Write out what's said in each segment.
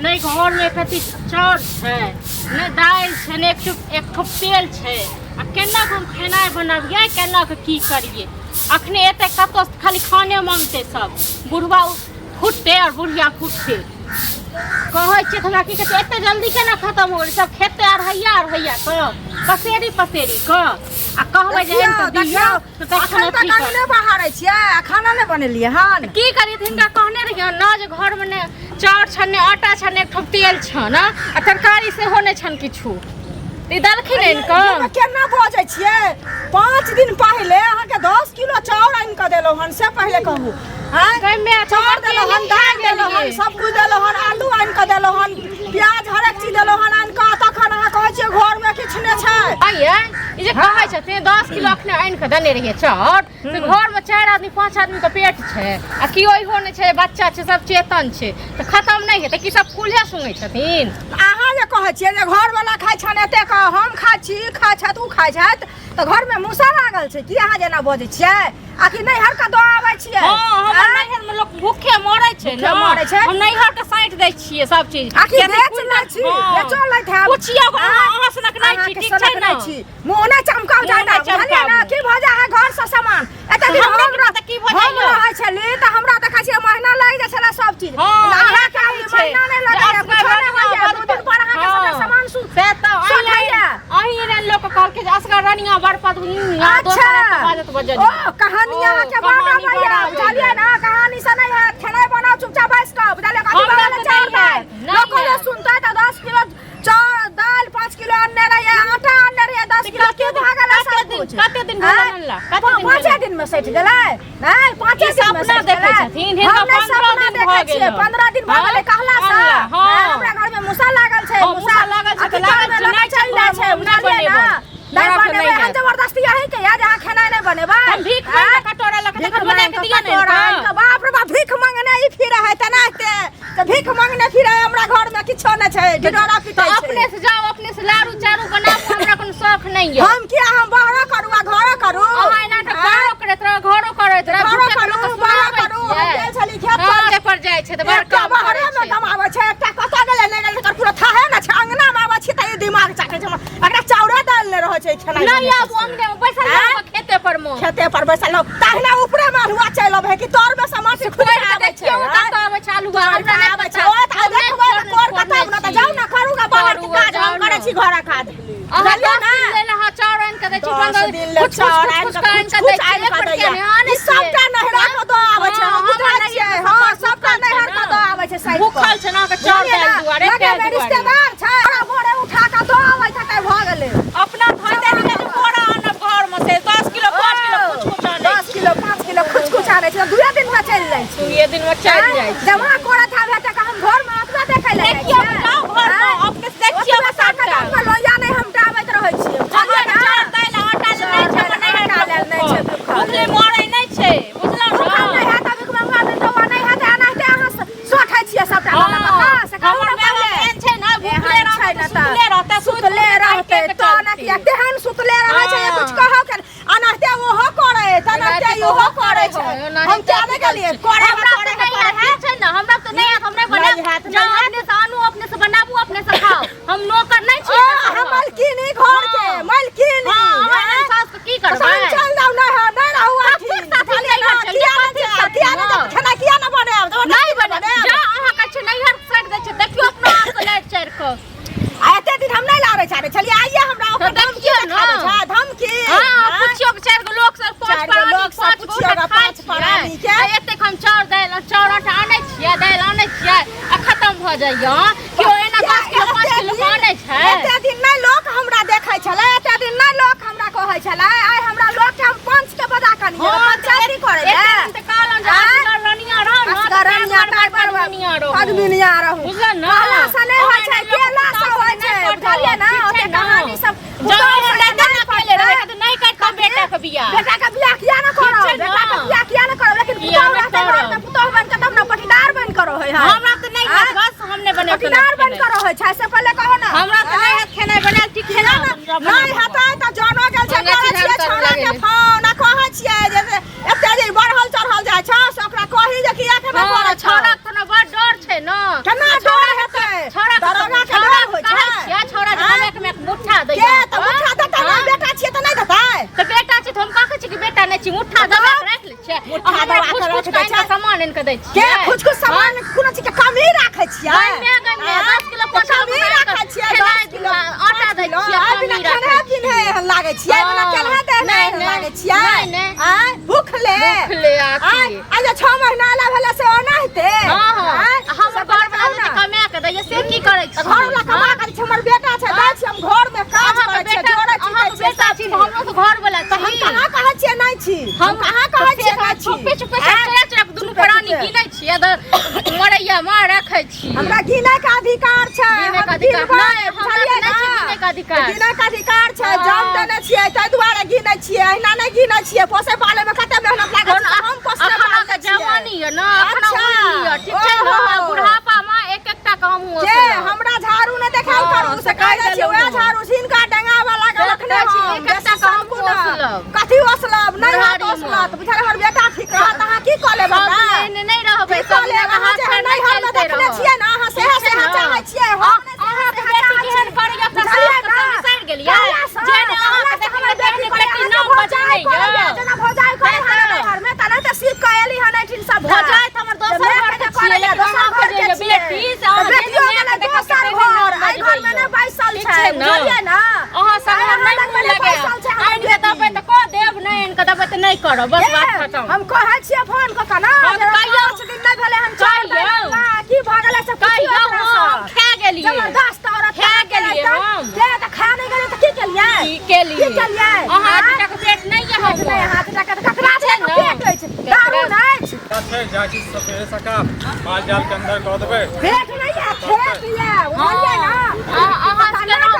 नहीं घर में कथी चाउर छै नहीं दाल छै नहीं एक ठो तेल छै आ केना हम खेनाइ बनाबिए केना के की करिए अखने एते कतो खाली खाने मांगते सब बुढ़वा फुटते और बुढ़िया फुटते कहै छै हमरा की कहते एते जल्दी केना खत्म हो गेल सब खेते अरहैया तो पसेरी क आ कहबै जे एन त दियौ त तखन खाना बाहर छियै खाना नहि बनेलियै हन की करिए हिनका कहने रहिए न जे घर में ने चाउर छन आटा छन एक ठो तेल छन आ तरकारी से होने छन किछु ई दलखिन इनका केना बजै छियै 5 दिन पहले अहाँ के 10 किलो चाउर आनि के देलौ हन से पहले कहू हां कइमे चाउर देलौ हन दाल देलौ हन सब कुछ देलौ हन आलू आनि के देलौ हन प्याज हर एक चीज देलौ हन आनि के तखन अहाँ कहै छियै घर में किछ नै छै आइए ई जे कहै छथिन 10 किलो अखने आनि के देने रहिए चाउर से घर में 4 आदमी 5 आदमी के पेट छै आ कियो इहो नै छै बच्चा छै सब चेतन छै त खत्म नै हेतै कि सब फूले सुंगै छथिन अहाँ जे कहै छियै जे घर वाला खाइ छन एते का हम खाइ छी खाइ छत उ खाइ छत त घर में मूसा लागल छै कि अहाँ जेना बजै छियै आखि नैहर का दो आबै छियै हां हमर नैहर में लोग भूखे मरै छै न मरै छै हम नैहर के साइट दै छियै सब चीज आखि बेच लै छी बेचो लै था पुछियो अहाँ सनक नै छी ठीक छै न मुंह नै चमकाउ जादा बुझलियै न की भजा है घर से सामान एते दिन हमरा त की भजा रहै छली त हमरा देखै छियै महीना लागि जाइ छला सब चीज अहाँ के महीना नै लगैया कुछ नै होइया दू दिन पर अहाँ के सामान सु से त अहीं रे लोग कहल के असगर रनिया बरपत दोसर बाजत बजल ओ कहानियां के बाबा भैया बुझलियै ना कहानी से नहीं है खाना बनाओ चुपचाप बैठ के बुझलियै कथि वाला चाउर है लोग को सुनता है 10 किलो चाउर दाल 5 किलो अन्ने रहे आटा अन्ने रहे 10 किलो के भागल सब कुछ कते दिन बनला कते दिन 5 दिन में सैठ गेलै नहीं 5 दिन में सैठ देखै छथिन हिनका 15 दिन भ गेल 15 दिन भ गेलै कहला से हमरा घर में मूसा लागल छै मूसा लागल छै त लागल छै नहीं चल जाय छै बुझलियै ना नहीं बनेबै हम जबरदस्ती यही के या जहां खाना नहीं बनेबै हम भीख मांग कटोरा लक तखन बना के दिया ने बाप रे बाप भीख मांगने ई फिर है तनाते त भीख मांगने फिर है हमरा घर में किछो न छै ढिढोरा पिटै छै अपने से जाओ अपने से लारू चारू बनाओ हमरा कोनो शौक नहीं है हम किया हम बाहर करू आ घर करू अहाँ एना त घरो करैत रह घरो करैत रह घर करू बाहर करू हम गेल छली खेत पर जाय छै त बड़का बाहर में कमाबै छै एकटा कत गेलै नै गेलै कर पूरा थाहे न छै अंगना में आबै छी त ई दिमाग चाटे छै एकटा चाउरे दाल नै रहै छै खेनाइ नहीं आब अंगने में बैसल रह खेते पर बैसल रह ताहना ऊपरे में हुआ चलब है कि तोर में समाज से खुद आबै छै क्यों कत आबै छै आलू हमरा आबै छै ओ त देखबै त कोर कत न त जाउ न करूगा बाहर के काज हम करै छी घर काज बुझलियै ना लेला हा चाउर आन के दै छी 15 दिन ले चाउर आन के दै छी ई सबटा नहरा के दो आबै छै बुझै छियै हां सबटा नहर के दो आबै छै साइड भूखल छै ना के चाउर दाल दुआरे के रिश्तेदार छै मोरे उठा के दो आबै छै त भ गेलै अपना धोइ दे के बोरा आन घर में से 10 किलो 5 किलो कुछ आने 10 किलो 5 किलो कुछ आने छै 2 दिन में चल जाइ छै 2 दिन में चल जाइ छै जमा कोरा था बेटा का हम घर में अपना देखै ले देखियो जाओ घर में अपने से देखियो साटा का लोया नहीं हम डाबैत रहै छियै बुझलियै ना दाल आटा ले नहीं छै नहीं आटा ले नहीं छै बुझले मरै नहीं छै बुझलौ ना नहीं है त बिक मंगवा दे तो नहीं है त अनाहते अहाँ सोठै छियै सबटा हमरा से कहू ना पहले छै ना भूखले रहै ना त सुतले रहते तो ना कि तेहन सुतले रहै छै कुछ कहौ के अनाहते ओहो करे तनाहते ओहो करे छै हम क्या नहीं गेलिए करे हमरा त नहीं है छै ना हमरा त नहीं है हम नहीं बना जाओ अपने से आनू अपने से बनाबू अपने से खाओ हम नौकर नहीं छी हम मालकिनी घर के मालकिनी हां सास की करबै चल जाओ ना है नहीं रहू आठी किया ना खाना किया ना बने नहीं बने जा अहाँ कहै छै नैहर साइड दै छै देखियो अपना हाथ से लाइट चढ़ के एते दिन हम नहीं लारे छाड़े चलिए आइए हमरा ओकर धमकी देखाबै छै धमकी हां पुछियो के चार गो लोग से पांच पानी के एते हम चाउर आटा आनै छियै दाल आनै छियै आ खत्म भ जाइया कियो एना 5 किलो 5 किलो आनै छै एते दिन नहीं लोग हमरा देखै छले एते दिन नहीं लोग हमरा कहै छले आइ हमरा लोग के हम पंच के बजा कनी पंचायती करे एते त कालन जा रनिया रह ना रनिया आदमीनिया रहू बुझल ना कहला से नहीं होइ छै केला से होइ छै बुझलिए ना ओते कहानी सब जब लड़का पहले रहे त नहीं कर बेटा के बियाह किया ना करो बेटा के बियाह किया ना करो लेकिन पुतौह बन के तब ना पटीदार बन करो है हमरा त नहीं है बस हमने बने पटीदार बन करो है छै से पहले कहो ना हमरा त नहीं है खेनाइ बना ठीक है ना नहीं हता त जानो गेल छै कहै छियै छोरा के फोन आ कहै छियै जे एते जे बढ़ल चढ़ल जाय छै से ओकरा कहि जे किया के ना करे छोरा त ना बड़ डर छै ना केना डर हेतै दै के छियै कुछ सामान कोनो चीज के कमी राखै छियै गन्ने 10 किलो पचास कमी राखै छियै 10 किलो आटा दै छियै बिना केलहे पिन्हे एहन लागै छियै बिना केलहे देहने एहन लागै छियै आय भूखले आखी आय जे 6 महीना ला भेले से ओना हेते हम घर वाला कमा के दैय से की करै छी घर वाला कमा करै छै हमर बेटा छै दै छी हम घर में काज करै छै जोड़ै छी बेटा छी हमरो तो घर वाला हम कहां कहै छियै नै छी हम कहां कहै छियै नै छी छुपे छुपे चरक दुनु प्राणी गिनै छियै मरैया मार रखै छी हमरा गिनै के अधिकार छै गिनै के अधिकार नै हमरा नै छै गिनै के अधिकार गिनै के अधिकार छै जम देने छियै तै दुआरे गिनै छियै एना नै गिनै छियै पोसे पाले में कते मेहनत लागै छै हम पोसले पाले के जवानी है ना अखना उम्र ठीक छै ना बुढ़ापा में एक-एकटा काम हो के हमरा झाड़ू नै देखाल करू से कहै छियै ओए झाड़ू जिनका डंगा वाला के रखने छी एक-एकटा काम ओसलब कथि ओसलब नै ओसलब बुझल हमर बेटा ठीक रहत अहाँ की क लेबै नै रहबै सब अहाँ जे नै हम देखने छियै ना अहाँ सेहे चाहै छियै हम अहाँ के बेटी केहन करिया त बिसरि गेलियै जे ने अहाँ के देखले बेटी नाम बजाइ जेना भौजाइ करे घर में तना त सीख के एली हन ऐठिन सब भौजाइ त हमर दोसर घर के छियै अहाँ के जे बेटी से अहाँ बेटियो के दोसर घर आई घर में नै बैसल छै बुझलियै ना अहाँ सब नै मुंह लगे आइन के दबै त को देब नै आइन के दबै त नै करब बस बात खत्म हम कहै छियै फोन क कना कहियो दिन नै भेले हम चाहिए की भ गेलै से कहियो हम खा गेलियै जबरदस्त औरत खा गेलियै हम जे त खा नै गेलै त की केलियै अहाँ के पेट नै है हम हाथ टका त ककरा छै पेट अछि दारू नै छै छै जाची सफेरे सका माल जाल के अंदर कर देबै पेट नै है पेट है बुझलियै ना अहाँ के नाम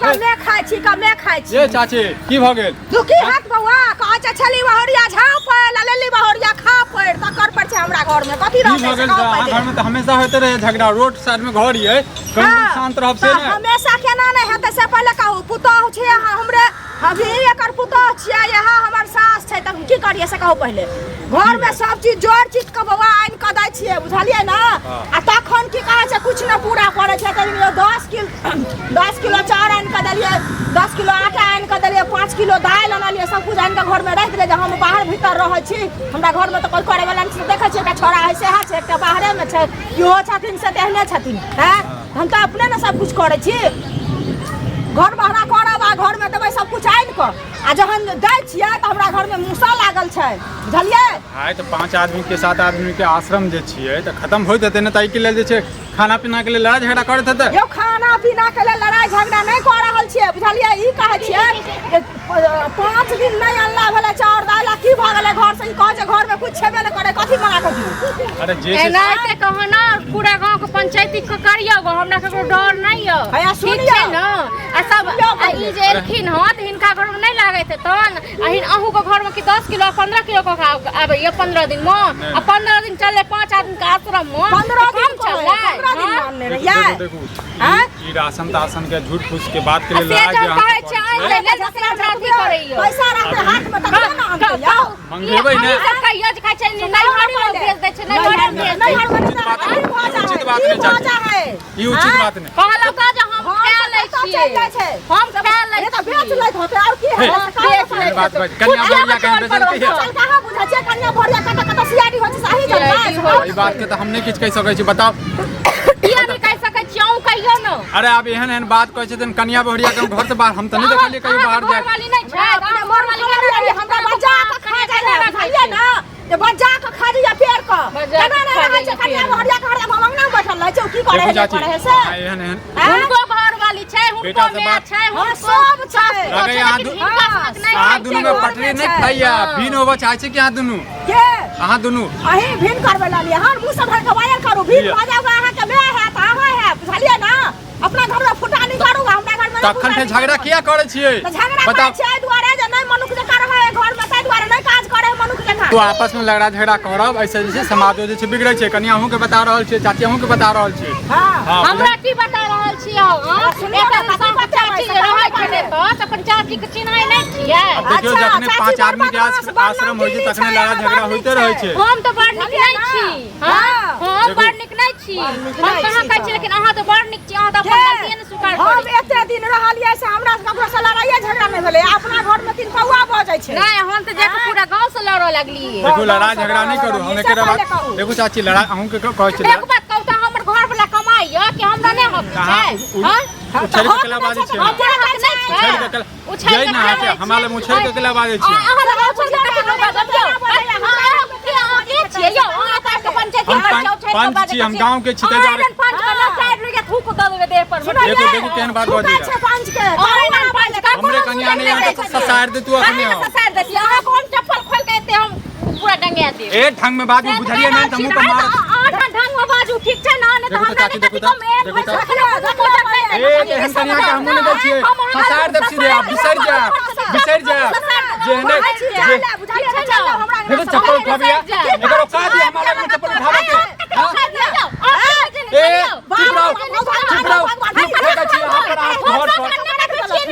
कमे खाइ छी कमे खाइ छी ये चाची की भ गेल दुखी हाथ बौआ कहै छै छली बहरिया झाप पर ललेली बहरिया खा पर तकर पर छै हमरा घर में कथि की रहै भ गेल अहाँ घर में त हमेशा होते रहे झगड़ा रोड साइड में घर ये कहीं शांत रहब से ना हमेशा केना नै हेतै से पहिले कहू पुतोह छै अहाँ हमरे अभी एकर पुतोह छियै यहाँ हमर सास छै त की करियै से कहू पहिले घर में सब चीज जोड़ चीज के बौआ आइन क दै छियै बुझलियै ना आ तखन की कहै छै कुछ न पूरा पड़ै छै त 10 किलो चाउर आइन क देलियै 10 किलो आटा आइन क देलियै 5 किलो दाल आनलियै सब कुछ आइन क घर में राख देलियै जे हम बाहर भीतर रहै छी हमरा घर में त कोई करे वाला नै देखै छियै एकटा छोरा है सेहा छै एकटा बाहरे में छै इहो छथिन से तेहने छथिन हैं हम त अपने न सब कुछ करै छी घर भाड़ा करब आ घर में देबै सब कुछ आइन क आ जहन दै छियै त हमरा घर में मूसा लागल छै बुझलियै आइ त 5 आदमी के 7 आदमी के आश्रम जे छियै त खत्म होइत हेतै न तै के लेल जे छै खाना पीना के लेल लड़ाई झगड़ा करैत हेतै यो खाना पीना के लेल लड़ाई झगड़ा नै क रहल छियै बुझलियै ई कहै छियै जे 5 दिन नै अल्लाह भेले चाउर दाल की भ गेलै घर से ई कहै छै घर में कुछ छेबे नै करे कथि मंगा के दियौ अरे जे एनाइते कहना पूरा गांव के पंचायती के करियो गो हमरा के डर नै य भैया सुनियो न आ सब ई जे एलखिन ह त हिनका घर में नै लागैत तन अहिन अहू के घर में की 10 किलो 15 किलो के आबै ये 15 दिन में आ 15 दिन चले 5 आदमी के आश्रम में 15 दिन चले मानने रहियै हैं ई राशन ताशन के झूठ फूस के बात के लेल लड़ाई जे कहै छै आइ ले दूसरा अथी करैयो पैसा रखते हाथ में त ना अंकिया मंगेबै ने सब कहियो जे खाइ छै नै हर में भेज दै छै नै हर में भेज दै उचित बात नहीं चाची ई उचित बात नहीं कहलौ त जे हम खा लै छियै हम खा लै त बेच लै होते और की है बेच लै बात कन्या बोलिया कहीं बेचलती है चल कहां बुझा छै कन्या भरिया कत सियारी होय छै सही जनता ई बात के त हम नहीं किछ कह सकै छी बताओ किया नहीं कह सकै छी अहू कहियो न अरे अब एहन एहन बात कहै छथिन कन्या बहुरिया के घर से बाहर हम त नहीं देखलिए कहीं बाहर जाए वाली नहीं छै घर वाली हमरा बच्चा के खा जाए बुझलिए ना जे बच्चा के खा जाए पेड़ क केना नहीं रहै छै कन्या बहुरिया के घर में मंगना बैठल रहै छै की करे है से एहन एहन हुनको घर वाली छै हुनको माय छै हम सब छै लगे यहाँ दुनू में पटरी नहीं खाइया भिन होबो चाहे छै कि यहाँ दुनू के अहाँ दुनू अही भिन करबे लालिए हम मुंह से भर के वायर करू भिन भ जाओगे अहाँ के मैं है त अहाँ है बुझलिए ना अपना घर में फुटानी करूगा हमरा घर में तखन फेर झगड़ा किया करे छियै बताओ छै दुआरे जे नहीं मनुख जे कर है घर में तै दुआरे नहीं काज करे मनुख जका तो आपस में लड़ाई झगड़ा करब ऐसे जे समाजो जे छै बिगड़ै छै कन्या अहूँ के बता रहल छै चाची अहूँ के बता रहल छै हां हमरा की बता रहल छी एकर चाची रहै छै त अपन चाची के चिन्है नै छियै देखियो जखने 5 आदमी के आश्रम होय छै तखने लड़ाई झगड़ा होइते रहै छै हम त बड़ नीक नै छी हम बड़ नीक नै छी हम कहां कहै छी लेकिन अहाँ त बड़ नीक छी अहाँ त अपन गलती नै स्वीकार करै हम एते दिन रहलियै से हमरा ककरो से लड़ाइए झगड़ा नै भेलै अपना घर में तीन पौआ भ जाय छै नै हम त जाके पूरा गांव से करे लगली देखो लड़ाई झगड़ा नहीं करू हम एकरा बात देखो चाची लड़ाई अहूँ के कहै छी एक बात कहू त हमर घर वाला कमाई है कि हमरा नहीं हक छै हां उछल के कला बाजे छी उछल के कला जय ना है हमारे उछल के कला बाजे छी अहाँ उछल के कला बाजे छियै यौ अहाँ त पंचायत पंच छी हम गांव के छी ते जा पंच करना साइड लगे थूक द देबे देह पर देखो देखो केहन बात बाजी पंच के पंच का हमरे कन्या नहीं आते तो ससार दे तू अखने ससार दे अहाँ कौन चप्पल खोल के एते हम पूरा डंगा दे ए ढंग में बात बुझलिए नहीं त मुंह पर मार ढंग में बाजू ठीक छै ना नहीं तो हमरा के कथि कम एन ए केहन कन्या के हम नहीं दै छियै ससार दे सीधे आप बिसर जा जे नहीं देखो चप्पल उठा भैया एकर औकात है हमारे में चप्पल उठावे के ए चुप रहो फेंका छी यहां पर आप घर पर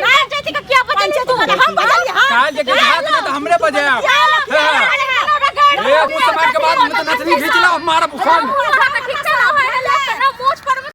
ना जेती का क्या बचन छै तू हम बजल काल के हाथ में तो हमरे बजाया ए मुसलमान के बाद में तो नथनी खींच लो मार बुखान